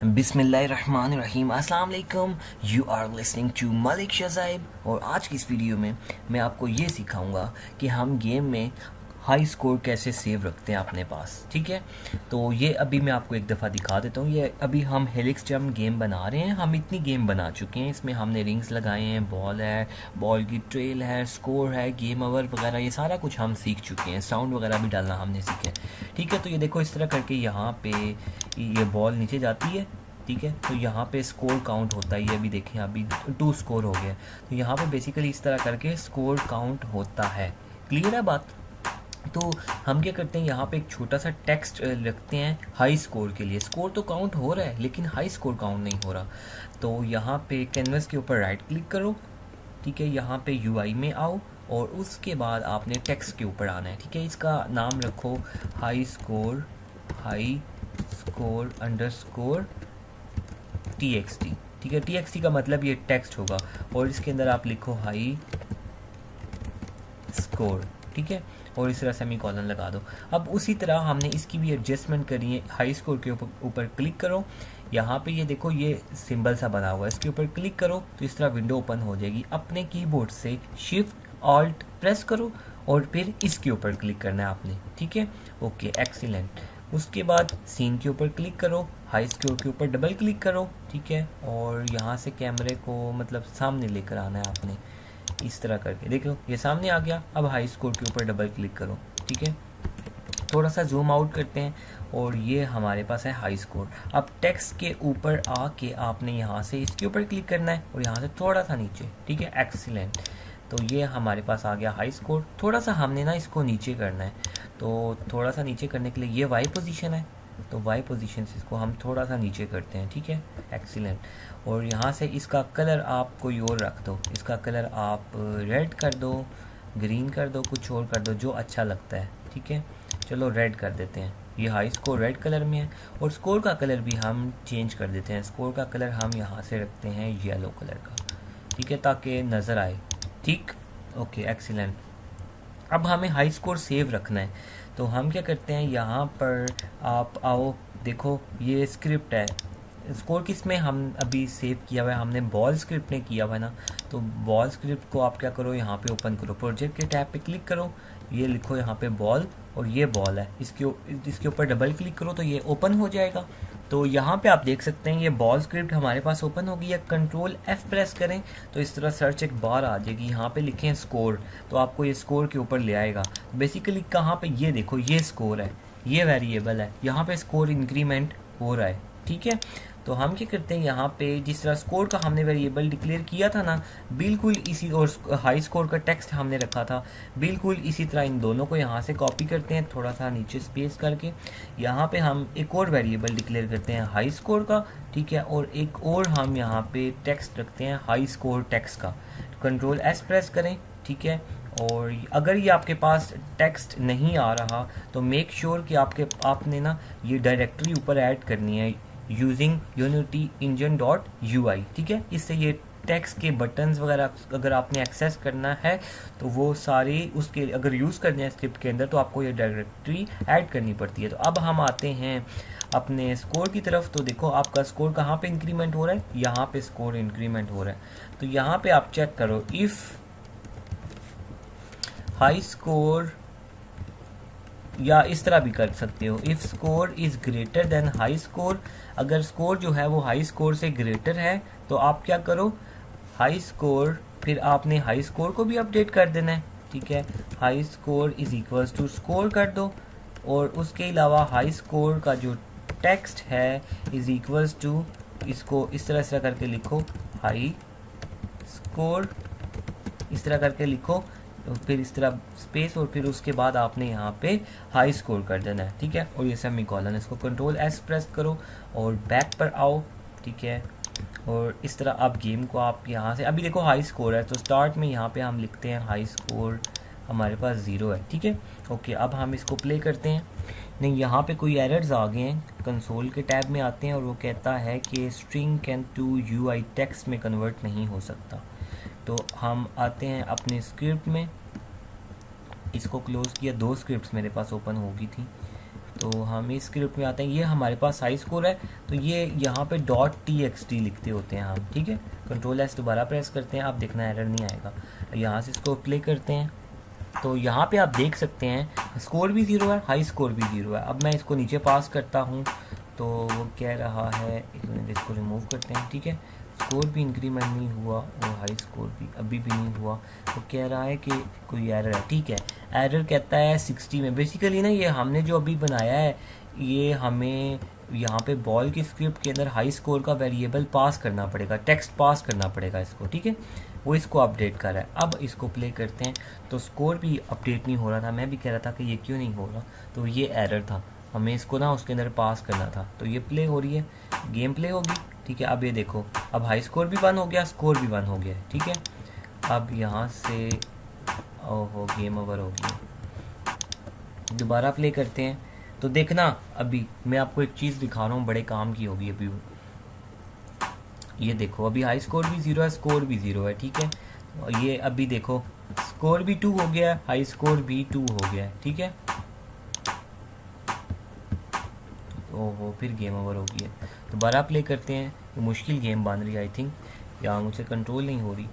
बिस्मिल्लाहिर्रहमानिर्रहीम। अस्सलाम वालेकुम। You are listening to Malik Shazaib और आज की इस वीडियो में मैं आपको ये सिखाऊंगा कि हम गेम में हाई स्कोर कैसे सेव रखते हैं अपने पास। ठीक है, तो ये अभी मैं आपको एक दफ़ा दिखा देता हूँ। ये अभी हम हेलिक्स जम गेम बना रहे हैं। हम इतनी गेम बना चुके हैं, इसमें हमने रिंग्स लगाए हैं, बॉल है, बॉल की ट्रेल है, स्कोर है, गेम ओवर वगैरह, ये सारा कुछ हम सीख चुके हैं। साउंड वगैरह भी डालना हमने सीखे। ठीक है, तो ये देखो इस तरह करके यहाँ पे ये बॉल नीचे जाती है। ठीक है, तो यहाँ पे स्कोर काउंट होता है। ये अभी देखें, अभी 2 स्कोर हो गया। तो यहाँ पे बेसिकली इस तरह करके स्कोर काउंट होता है। क्लियर है बात? तो हम क्या करते हैं, यहाँ पे एक छोटा सा टेक्स्ट रखते हैं हाई स्कोर के लिए। स्कोर तो काउंट हो रहा है लेकिन हाई स्कोर काउंट नहीं हो रहा। तो यहाँ पे कैनवस के ऊपर राइट क्लिक करो। ठीक है, यहाँ पे यूआई में आओ और उसके बाद आपने टेक्स्ट के ऊपर आना है। ठीक है, इसका नाम रखो हाई स्कोर अंडरस्कोर TXT। ठीक है, TXT का मतलब ये टेक्स्ट होगा और इसके अंदर आप लिखो हाई स्कोर। ठीक है, और इस तरह सेमी कॉलन लगा दो। अब उसी तरह हमने इसकी भी एडजस्टमेंट करी है। हाई स्कोर के ऊपर क्लिक करो। यहाँ पे ये देखो ये सिंबल सा बना हुआ है, इसके ऊपर क्लिक करो तो इस तरह विंडो ओपन हो जाएगी। अपने कीबोर्ड से शिफ्ट ऑल्ट प्रेस करो और फिर इसके ऊपर क्लिक करना है आपने। ठीक है, ओके एक्सीलेंट। उसके बाद सीन के ऊपर क्लिक करो, हाई स्कोर के ऊपर डबल क्लिक करो। ठीक है, और यहाँ से कैमरे को मतलब सामने लेकर आना है आपने, इस तरह करके। देखो ये सामने आ गया। अब हाई स्कोर के ऊपर डबल क्लिक करो। ठीक है, थोड़ा सा जूम आउट करते हैं और ये हमारे पास है हाई स्कोर। अब टेक्स्ट के ऊपर आके आपने यहाँ से इसके ऊपर क्लिक करना है और यहाँ से थोड़ा सा नीचे। ठीक है, एक्सीलेंट। तो ये हमारे पास आ गया हाई स्कोर। थोड़ा सा हमने ना इसको नीचे करना है, तो थोड़ा सा नीचे करने के लिए ये वाई पोजीशन है, तो वाई पोजीशन से इसको हम थोड़ा सा नीचे करते हैं। ठीक है, एक्सीलेंट। और यहाँ से इसका कलर आप कोई और रख दो। इसका कलर आप रेड कर दो, ग्रीन कर दो, कुछ और कर दो जो अच्छा लगता है। ठीक है, चलो रेड कर देते हैं। ये हाई स्कोर रेड कलर में है और स्कोर का कलर भी हम चेंज कर देते हैं। स्कोर का कलर हम यहाँ से रखते हैं येलो कलर का। ठीक है, ताकि नज़र आए। ठीक, ओके एक्सीलेंट। अब हमें हाई स्कोर सेव रखना है, तो हम क्या करते हैं, यहाँ पर आप आओ। देखो ये स्क्रिप्ट है। स्कोर किस में हम अभी सेव किया हुआ है, हमने बॉल स्क्रिप्ट में किया हुआ है ना। तो बॉल स्क्रिप्ट को आप क्या करो, यहाँ पे ओपन करो, प्रोजेक्ट के टैब पे क्लिक करो, ये लिखो यहाँ पे बॉल और ये बॉल है। इसके ऊपर डबल क्लिक करो तो ये ओपन हो जाएगा। तो यहाँ पे आप देख सकते हैं ये बॉल स्क्रिप्ट हमारे पास ओपन होगी। या कंट्रोल F प्रेस करें तो इस तरह सर्च एक बार आ जाएगी, यहाँ पे लिखें स्कोर तो आपको ये स्कोर के ऊपर ले आएगा। बेसिकली कहाँ पे, ये देखो ये स्कोर है, ये वेरिएबल है, यहाँ पे स्कोर इंक्रीमेंट हो रहा है। ठीक है, तो हम क्या करते हैं, यहाँ पे जिस तरह स्कोर का हमने वेरिएबल डिक्लेयर किया था ना, बिल्कुल इसी, और हाई स्कोर का टेक्स्ट हमने रखा था, बिल्कुल इसी तरह इन दोनों को यहाँ से कॉपी करते हैं, थोड़ा सा नीचे स्पेस करके। यहाँ पे हम एक और वेरिएबल डिक्लेयर करते हैं हाई स्कोर का। ठीक है, और एक और हम यहाँ पे टेक्स्ट रखते हैं हाई स्कोर टेक्स्ट का। कंट्रोल S प्रेस करें। ठीक है, और अगर ये आपके पास टेक्स्ट नहीं आ रहा तो मेक श्योर कि आपने ना ये डायरेक्टरी ऊपर ऐड करनी है यूजिंग unityengine.ui। ठीक है, इससे ये टेक्स्ट के बटन्स वगैरह अगर आपने एक्सेस करना है तो वो सारे उसके अगर यूज़ करने हैं स्क्रिप्ट के अंदर तो आपको ये डायरेक्टरी ऐड करनी पड़ती है। तो अब हम आते हैं अपने स्कोर की तरफ। तो देखो आपका स्कोर कहाँ पे इंक्रीमेंट हो रहा है, यहाँ पे स्कोर इंक्रीमेंट हो रहा है। तो यहाँ पे आप चेक करो, इफ़ हाई स्कोर, या इस तरह भी कर सकते हो, if score is greater than high score. अगर स्कोर जो है वो हाई स्कोर से ग्रेटर है तो आप क्या करो, हाई स्कोर, फिर आपने हाई स्कोर को भी अपडेट कर देना है। ठीक है, high score is equals to score कर दो और उसके अलावा हाई स्कोर का जो टेक्स्ट है इज़ इक्वल्स टू, इसको इस तरह करके लिखो, हाई स्कोर इस तरह करके लिखो, तो फिर इस तरह स्पेस और फिर उसके बाद आपने यहाँ पे हाई स्कोर कर देना है। ठीक है, और ये सेमी कॉलन, इसको कंट्रोल S प्रेस करो और बैक पर आओ। ठीक है, और इस तरह आप गेम को आप यहाँ से, अभी देखो हाई स्कोर है तो स्टार्ट में यहाँ पे हम लिखते हैं हाई स्कोर हमारे पास 0 है। ठीक है, ओके, अब हम इसको प्ले करते हैं। नहीं, यहाँ पे कोई एरर्स आ गए हैं। कंसोल के टैब में आते हैं और वो कहता है कि string can to UI text में कन्वर्ट नहीं हो सकता। तो हम आते हैं अपने स्क्रिप्ट में, इसको क्लोज किया, 2 स्क्रिप्ट्स मेरे पास ओपन होगी थी। तो हम इस स्क्रिप्ट में आते हैं, ये हमारे पास हाई स्कोर है, तो ये यहाँ पे .txt लिखते होते हैं हम, ठीक है। कंट्रोल एस दोबारा प्रेस करते हैं, आप देखना एरर नहीं आएगा। यहाँ से इसको प्ले करते हैं, तो यहाँ पे आप देख सकते हैं स्कोर भी 0 है, हाई स्कोर भी 0 है। अब मैं इसको नीचे पास करता हूँ तो वो कह रहा है, एक मिनट इसको रिमूव करते हैं, ठीक है। स्कोर भी इंक्रीमेंट नहीं हुआ और हाई स्कोर भी अभी भी नहीं हुआ। वो कह रहा है कि कोई एरर है, ठीक है। एरर कहता है 60 में। बेसिकली ना ये हमने जो अभी बनाया है, ये हमें यहाँ पे बॉल की स्क्रिप्ट के अंदर हाई स्कोर का वेरिएबल पास करना पड़ेगा, टेक्स्ट पास करना पड़ेगा इसको, ठीक है। वो इसको अपडेट कर रहा है। अब इसको प्ले करते हैं तो स्कोर भी अपडेट नहीं हो रहा था। मैं भी कह रहा था कि ये क्यों नहीं हो रहा, तो ये एरर था, हमें इसको ना उसके अंदर पास करना था। तो ये प्ले हो रही है, गेम प्ले होगी, ठीक है। अब ये देखो, अब हाई स्कोर भी 1 हो गया, स्कोर भी 1 हो गया, ठीक है। अब यहाँ से ओहो गेम ओवर हो गया। दोबारा प्ले करते हैं तो देखना, अभी मैं आपको एक चीज़ दिखा रहा हूँ, बड़े काम की होगी अभी। ये देखो अभी हाई स्कोर भी 0 है, स्कोर भी 0 है, ठीक है। और ये अभी देखो स्कोर भी 2 हो गया है, हाई स्कोर भी 2 हो गया है, ठीक है। ओहो फिर गेम ओवर हो गई है। दोबारा प्ले करते हैं, ये मुश्किल गेम बन रही है आई थिंक, या मुझसे कंट्रोल नहीं हो रही।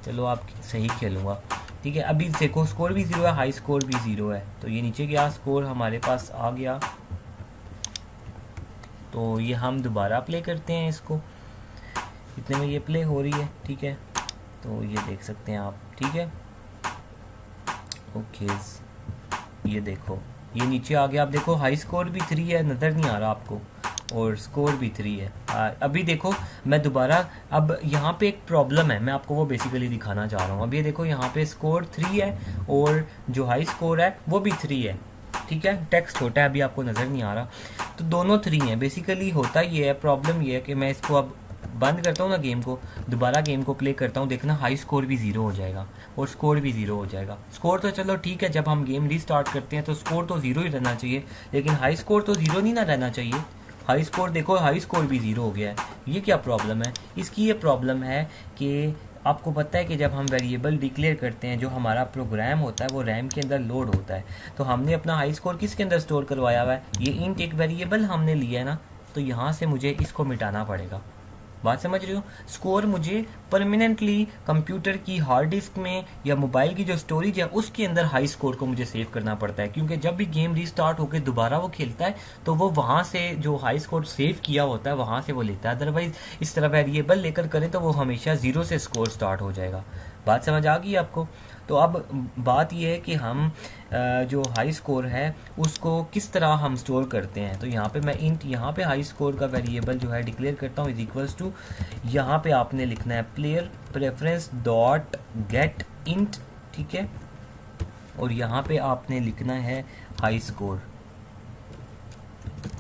चलो आप सही खेलूँगा, ठीक है। अभी देखो स्कोर भी 0 है, हाई स्कोर भी 0 है, तो ये नीचे गया, स्कोर हमारे पास आ गया। तो ये हम दोबारा प्ले करते हैं इसको, इतने में ये प्ले हो रही है, ठीक है। तो ये देख सकते हैं आप, ठीक है। ओके ये देखो ये नीचे आ गया। आप देखो हाई स्कोर भी 3 है, नज़र नहीं आ रहा आपको, और स्कोर भी 3 है। अभी देखो मैं दोबारा, अब यहाँ पे एक प्रॉब्लम है, मैं आपको वो बेसिकली दिखाना चाह रहा हूँ। अब ये देखो यहाँ पे स्कोर 3 है और जो हाई स्कोर है वो भी 3 है, ठीक है। टेक्स्ट छोटा है, अभी आपको नज़र नहीं आ रहा, तो दोनों 3 हैं। बेसिकली होता ये है, प्रॉब्लम ये है कि मैं इसको अब बंद करता हूँ ना गेम को, दोबारा गेम को प्ले करता हूँ, देखना हाई स्कोर भी 0 हो जाएगा और स्कोर भी 0 हो जाएगा। स्कोर तो चलो ठीक है, जब हम गेम रीस्टार्ट करते हैं तो स्कोर तो 0 ही रहना चाहिए, लेकिन हाई स्कोर तो 0 नहीं ना रहना चाहिए। हाई स्कोर देखो, हाई स्कोर भी 0 हो गया है। ये क्या प्रॉब्लम है इसकी? ये प्रॉब्लम है कि आपको पता है कि जब हम वेरिएबल डिक्लेयर करते हैं, जो हमारा प्रोग्राम होता है वो रैम के अंदर लोड होता है, तो हमने अपना हाई स्कोर किसके अंदर स्टोर करवाया हुआ है? ये इंट एक वेरिएबल हमने लिया है ना, तो यहाँ से मुझे इसको मिटाना पड़ेगा। बात समझ रहे हो? स्कोर मुझे परमानेंटली कंप्यूटर की हार्ड डिस्क में या मोबाइल की जो स्टोरेज है उसके अंदर हाई स्कोर को मुझे सेव करना पड़ता है, क्योंकि जब भी गेम रीस्टार्ट होकर दोबारा वो खेलता है तो वो वहाँ से जो हाई स्कोर सेव किया होता है वहाँ से वो लेता है। अदरवाइज इस तरह वेरिएबल लेकर करें तो वो हमेशा 0 से स्कोर स्टार्ट हो जाएगा। बात समझ आ गई आपको? तो अब बात यह है कि हम जो हाई स्कोर है उसको किस तरह हम स्टोर करते हैं। तो यहाँ पे मैं इंट, यहाँ पे हाई स्कोर का वेरिएबल जो है डिक्लेयर करता हूँ, इज इक्वल्स टू, यहाँ पे आपने लिखना है player preference dot gate int, ठीक है। और यहाँ पे आपने लिखना है हाई स्कोर,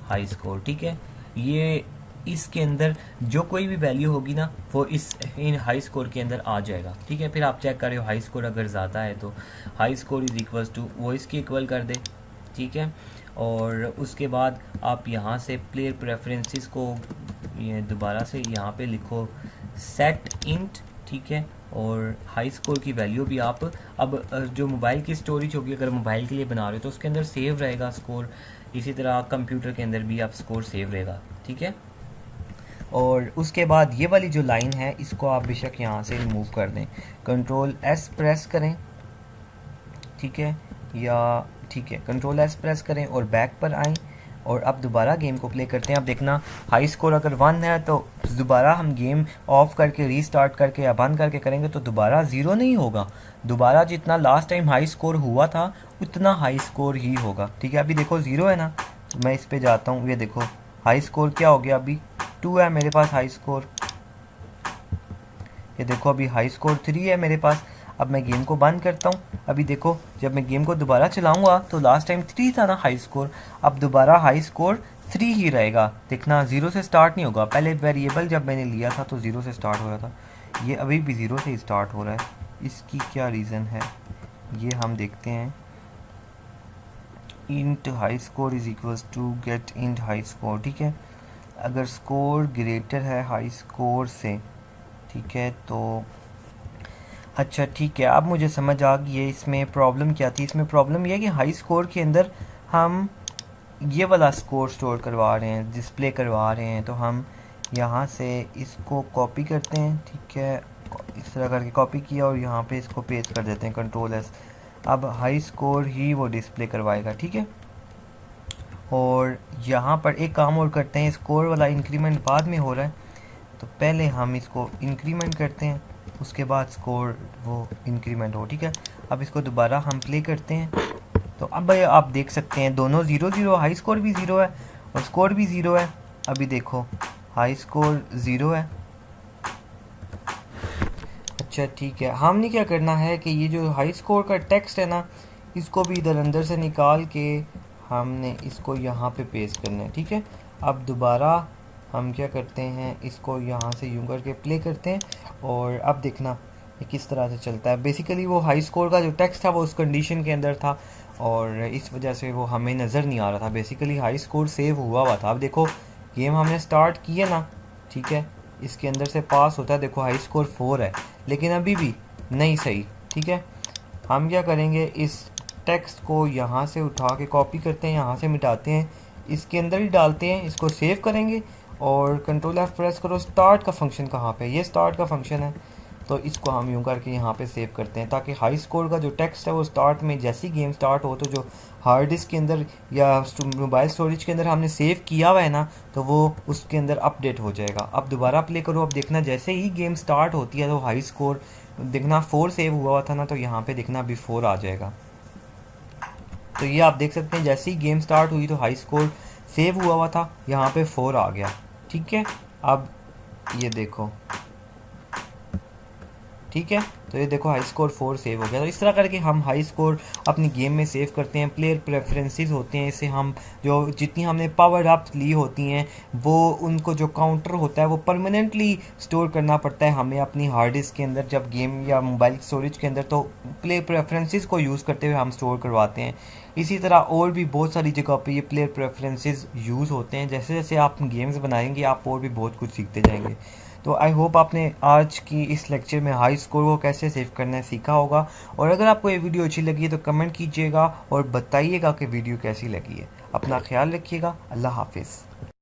हाई स्कोर, ठीक है। ये इसके अंदर जो कोई भी वैल्यू होगी ना वो इन हाई स्कोर के अंदर आ जाएगा, ठीक है। फिर आप चेक कर रहे हो हाई स्कोर अगर ज़्यादा है तो high score is equals to वो इसके इक्वल कर दे, ठीक है। और उसके बाद आप यहाँ से प्लेयर प्रेफरेंसेस को ये दोबारा से यहाँ पे लिखो सेट इंट, ठीक है। और हाई स्कोर की वैल्यू भी आप, अब जो मोबाइल की स्टोरेज होगी, अगर मोबाइल के लिए बना रहे हो तो उसके अंदर सेव रहेगा स्कोर, इसी तरह कंप्यूटर के अंदर भी आप स्कोर सेव रहेगा, ठीक है। और उसके बाद ये वाली जो लाइन है इसको आप बेशक यहाँ से रिमूव कर दें, कंट्रोल एस प्रेस करें, ठीक है, या ठीक है कंट्रोल एस प्रेस करें और बैक पर आएँ और अब दोबारा गेम को प्ले करते हैं। अब देखना हाई स्कोर अगर 1 है तो दोबारा हम गेम ऑफ करके रीस्टार्ट करके या बंद करके करेंगे तो दोबारा 0 नहीं होगा, दोबारा जितना लास्ट टाइम हाई स्कोर हुआ था उतना हाई स्कोर ही होगा, ठीक है। अभी देखो 0 है ना, तो मैं इस पे जाता हूँ, ये देखो हाई स्कोर क्या हो गया, अभी 2 है मेरे पास हाई स्कोर, ये देखो अभी हाई स्कोर 3 है मेरे पास। अब मैं गेम को बंद करता हूँ, अभी देखो जब मैं गेम को दोबारा चलाऊंगा तो लास्ट टाइम 3 था ना हाई स्कोर, अब दोबारा हाई स्कोर 3 ही रहेगा। देखना 0 से स्टार्ट नहीं होगा, पहले वेरिएबल जब मैंने लिया था तो 0 से स्टार्ट हो रहा था, ये अभी भी 0 से ही स्टार्ट हो रहा है। इसकी क्या रीज़न है ये हम देखते हैं। Int high score is equals to get int high score, ठीक है। अगर स्कोर ग्रेटर है हाई स्कोर से, ठीक है, तो अच्छा ठीक है, अब मुझे समझ आ गई है इसमें प्रॉब्लम क्या थी। इसमें प्रॉब्लम यह है कि हाई स्कोर के अंदर हम ये वाला स्कोर स्टोर करवा रहे हैं, डिस्प्ले करवा रहे हैं, तो हम यहाँ से इसको कॉपी करते हैं, ठीक है, इस तरह करके कॉपी किया और यहाँ पे इसको पेस्ट कर देते हैं, कंट्रोल S। अब हाई स्कोर ही वो डिस्प्ले करवाएगा, ठीक है। और यहाँ पर एक काम और करते हैं, स्कोर वाला इंक्रीमेंट बाद में हो रहा है, तो पहले हम इसको इंक्रीमेंट करते हैं, उसके बाद स्कोर वो इंक्रीमेंट हो, ठीक है। अब इसको दोबारा हम प्ले करते हैं, तो अब भाई आप देख सकते हैं दोनों 0-0, हाई स्कोर भी 0 है और स्कोर भी 0 है। अभी देखो हाई स्कोर 0 है। अच्छा ठीक है, हमने क्या करना है कि ये जो हाई स्कोर का टेक्स्ट है ना, इसको भी इधर अंदर से निकाल के हमने इसको यहाँ पे पेस्ट करना है, ठीक है। अब दोबारा हम क्या करते हैं, इसको यहाँ से यूँ करके प्ले करते हैं और अब देखना ये किस तरह से चलता है। बेसिकली वो हाई स्कोर का जो टेक्स्ट था वो उस कंडीशन के अंदर था और इस वजह से वो हमें नज़र नहीं आ रहा था। बेसिकली हाई स्कोर सेव हुआ था। अब देखो गेम हमने स्टार्ट किया ना, ठीक है, इसके अंदर से पास होता है, देखो हाई स्कोर 4 है, लेकिन अभी भी नहीं सही, ठीक है। हम क्या करेंगे, इस टेक्स्ट को यहाँ से उठा के कॉपी करते हैं, यहाँ से मिटाते हैं, इसके अंदर ही डालते हैं, इसको सेव करेंगे और कंट्रोल F प्रेस करो। स्टार्ट का फंक्शन कहाँ पे, ये स्टार्ट का फंक्शन है, तो इसको हम यूँ करके यहाँ पे सेव करते हैं, ताकि हाई स्कोर का जो टेक्स्ट है वो स्टार्ट में जैसी गेम स्टार्ट हो तो जो हार्ड डिस्क के अंदर या मोबाइल स्टोरेज के अंदर हमने सेव किया हुआ है ना, तो वो उसके अंदर अपडेट हो जाएगा। अब दोबारा प्ले करो, अब देखना जैसे ही गेम स्टार्ट होती है तो हाई स्कोर देखना 4 सेव हुआ था ना, तो यहाँ पे देखना अभी 4 आ जाएगा। तो ये आप देख सकते हैं जैसे ही गेम स्टार्ट हुई तो हाई स्कोर सेव हुआ था, यहाँ पे 4 आ गया, ठीक है। अब ये देखो, ठीक है, तो ये देखो हाई स्कोर 4 सेव हो गया। तो इस तरह करके हम हाई स्कोर अपनी गेम में सेव करते हैं। प्लेयर प्रेफरेंसेस होते हैं, इससे हम जो जितनी हमने पावर अप ली होती हैं वो उनको जो काउंटर होता है वो परमानेंटली स्टोर करना पड़ता है हमें अपनी हार्ड डिस्क के अंदर जब गेम या मोबाइल स्टोरेज के अंदर, तो प्लेयर प्रेफरेंसेस को यूज़ करते हुए हम स्टोर करवाते हैं। इसी तरह और भी बहुत सारी जगह पे ये प्लेयर प्रेफरेंसेस यूज़ होते हैं। जैसे जैसे आप गेम्स बनाएंगे आप और भी बहुत कुछ सीखते जाएंगे। तो आई होप आपने आज की इस लेक्चर में हाई स्कोर को कैसे सेव करना है सीखा होगा। और अगर आपको ये वीडियो अच्छी लगी है तो कमेंट कीजिएगा और बताइएगा कि वीडियो कैसी लगी है। अपना ख्याल रखिएगा। अल्लाह हाफिज़।